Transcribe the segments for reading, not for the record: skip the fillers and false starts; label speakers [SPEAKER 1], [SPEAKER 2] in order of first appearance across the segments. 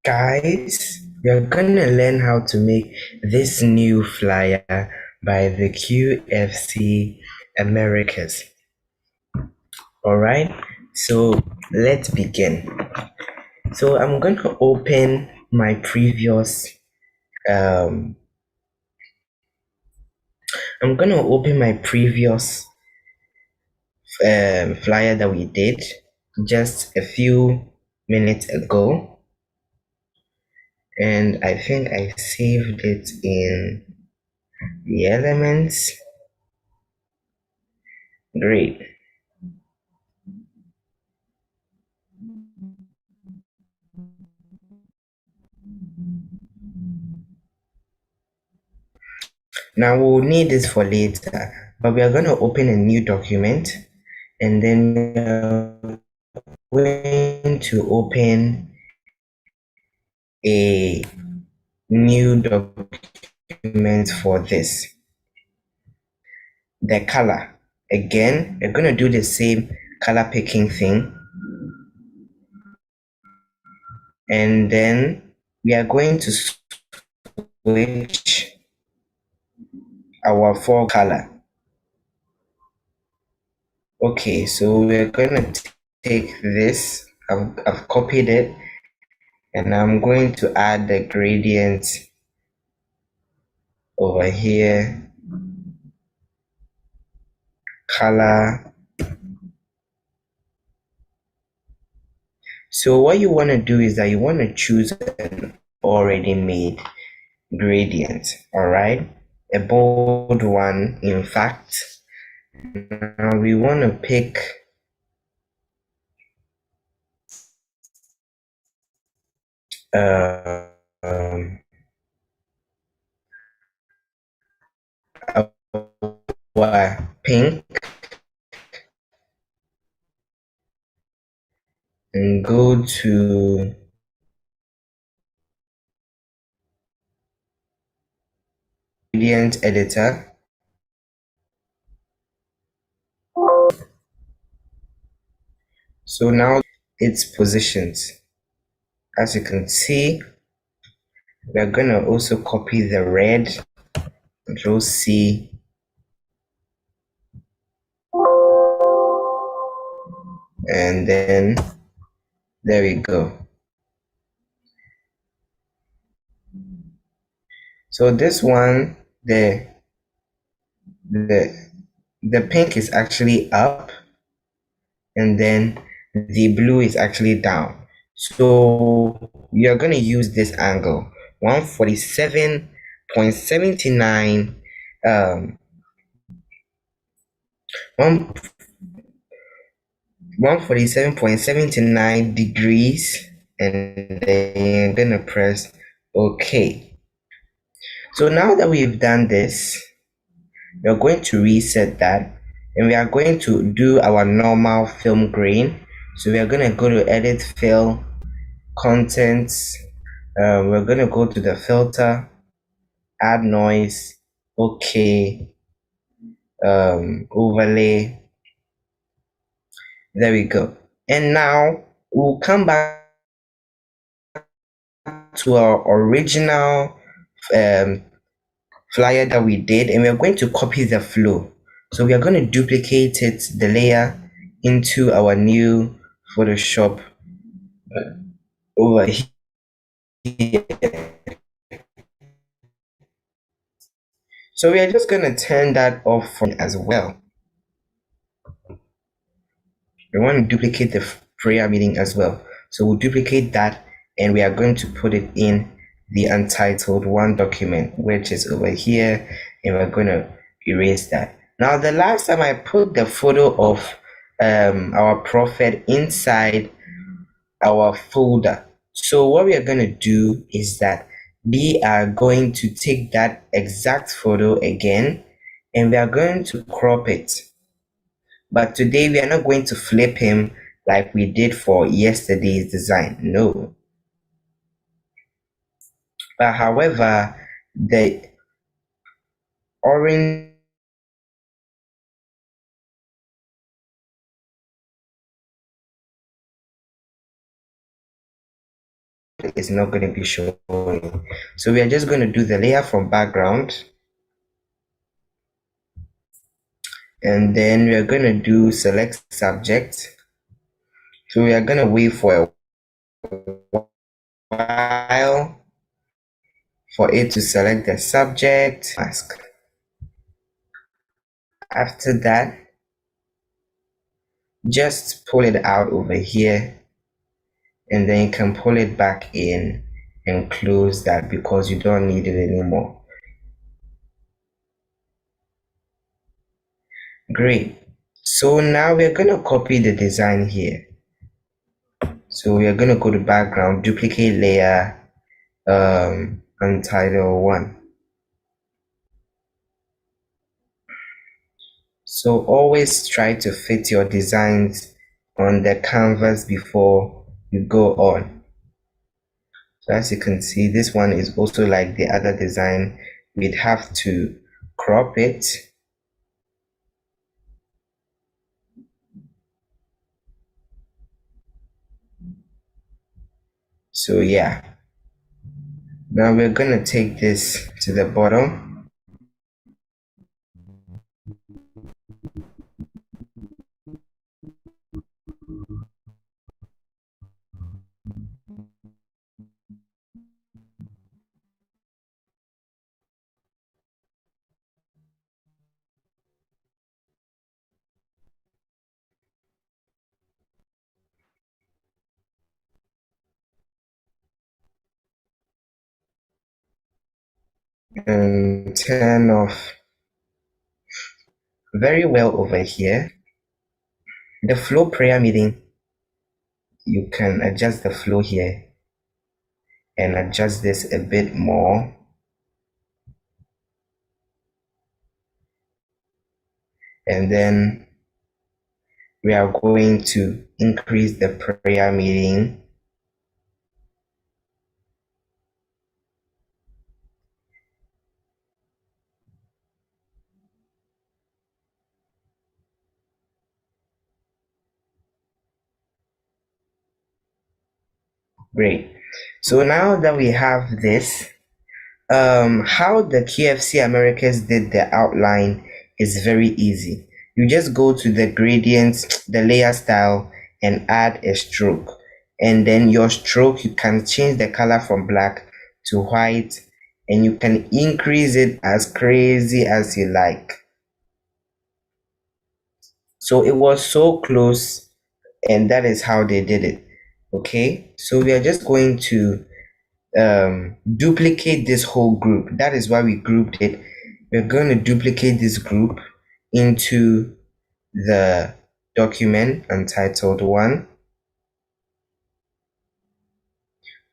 [SPEAKER 1] Guys, we are going to learn how to make this new flyer by the QFC Americas. Alright, so let's begin. So I'm going to open my previous um flyer that we did just a few minutes ago, and I think I saved it in the elements. Great. Now we'll need this for later, but we are going to open a new document, and then we're going to open a new document for this. The color. Again, we're going to do the same color picking thing, and then we are going to switch our font color. Okay, so we're going to take this. I've copied it, and I'm going to add the gradient over here, color. So what you want to do is that you want to choose an already made gradient, all right, a bold one. In fact, now we want to pick our pink and go to gradient editor. So now it's positions. As you can see, we're going to also copy the red, control C, and then there we go. So this one, the pink is actually up, and then the blue is actually down. So we are going to use this angle 147.79 147.79 degrees, and then I'm gonna press OK. So now that we've done this, we're going to reset that, and we are going to do our normal film grain. So we are going to go to edit fill, contents. We're going to go to the filter, add noise, OK, overlay. There we go. And now we'll come back to our original flyer that we did, and we're going to copy the flow. So we are going to duplicate it, the layer, into our new Photoshop over here. So we are just going to turn that off as well. We want to duplicate the prayer meeting as well. So we'll duplicate that, and we are going to put it in the untitled one document, which is over here, and we're going to erase that. Now, the last time I put the photo of our prophet inside our folder. So what we are going to do is that we are going to take that exact photo again, and we are going to crop it. But today we are not going to flip him like we did for yesterday's design. No. But however, the orange is not going to be showing. So we are just going to do the layer from background, and then we are going to do select subject. So we are going to wait for a while for it to select the subject mask. After that, just pull it out over here, and then you can pull it back in and close that because you don't need it anymore. Great. So now we're going to copy the design here. So we are going to go to background, duplicate layer, and title 1. So always try to fit your designs on the canvas before you go on. So as you can see, this one is also like the other design. We'd have to crop it. So yeah, now we're gonna take this to the bottom. And turn off very well over here. The flow prayer meeting, you can adjust the flow here and adjust this a bit more. And then we are going to increase the prayer meeting. Great. So now that we have this, how the KFC Americas did the outline is very easy. You just go to the gradients, the layer style, and add a stroke. And then your stroke, you can change the color from black to white, and you can increase it as crazy as you like. So it was so close, and that is how they did it. Okay, so we are just going to duplicate this whole group. That is why we grouped it. We're going to duplicate this group into the document entitled 1.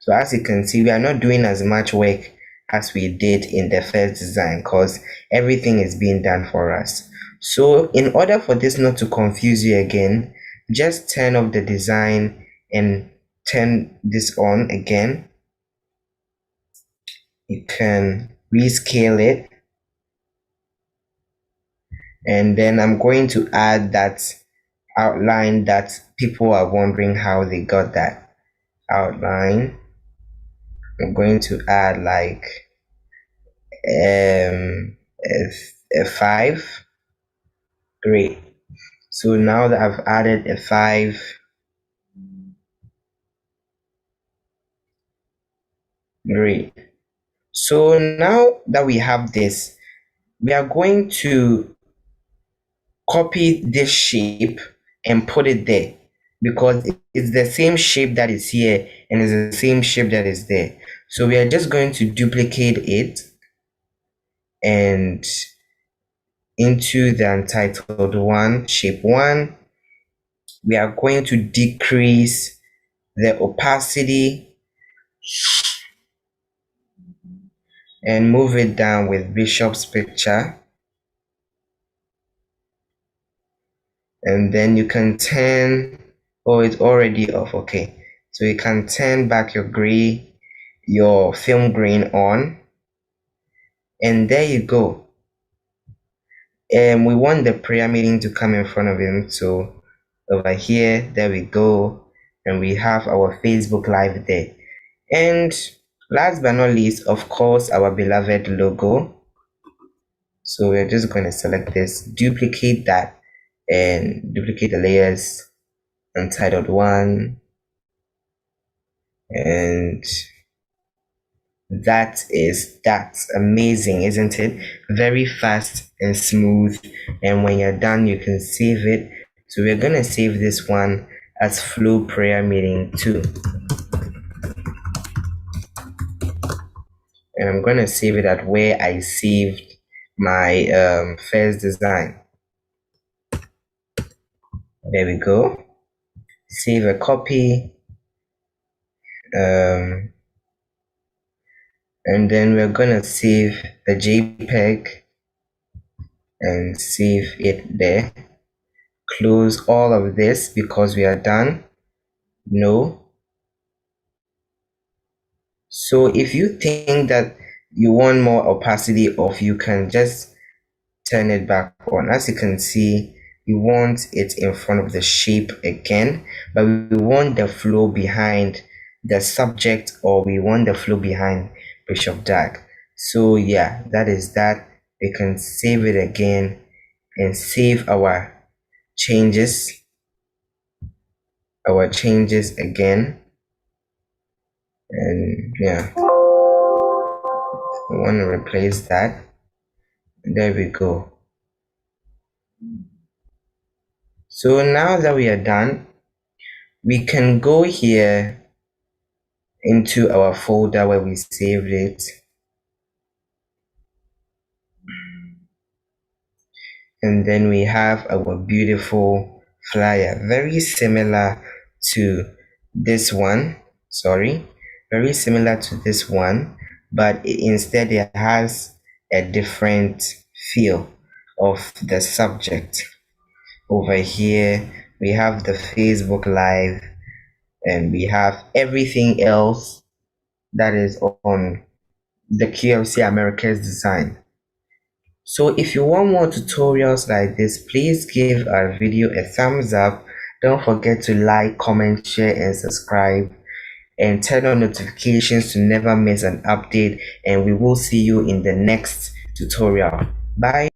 [SPEAKER 1] So as you can see, we are not doing as much work as we did in the first design because everything is being done for us. So in order for this not to confuse you again, just turn off the design and turn this on again. You can rescale it, and then I'm going to add that outline that people are wondering how they got that outline. I'm going to add like a 5. Great. So now that I've added a 5, great. So now that we have this, we are going to copy this shape and put it there because it's the same shape that is here and it's the same shape that is there. So we are just going to duplicate it and into the untitled 1, shape 1. We are going to decrease the opacity and move it down with Bishop's picture. And then you can turn, oh, it's already off. Okay. So you can turn back your film grain on. And there you go. And we want the prayer meeting to come in front of him. So over here, there we go. And we have our Facebook Live there. And last but not least, of course, our beloved logo. So we're just going to select this, duplicate that, and duplicate the layers, untitled one, and that's amazing, isn't it? Very fast and smooth. And when you're done, you can save it. So we're gonna save this one as Flow Prayer Meeting 2. And I'm gonna save it at where I saved my first design. There we go. Save a copy. And then we're gonna save the JPEG and save it there. Close all of this because we are done. No. So if you think that you want more opacity off, you can just turn it back on. As you can see, we want it in front of the shape again, but we want the flow behind the subject, or we want the flow behind Bishop Dag. So yeah, that is that. We can save it again and save our changes again. And yeah, we want to replace that. There we go. So now that we are done, we can go here into our folder where we saved it, and then we have our beautiful flyer, very similar to this one. Very similar to this one, but instead it has a different feel of the subject. Over here we have the Facebook Live, and we have everything else that is on the QLC Americas design. So if you want more tutorials like this, please give our video a thumbs up. Don't forget to like, comment, share, and subscribe, and turn on notifications to never miss an update. And we will see you in the next tutorial. Bye.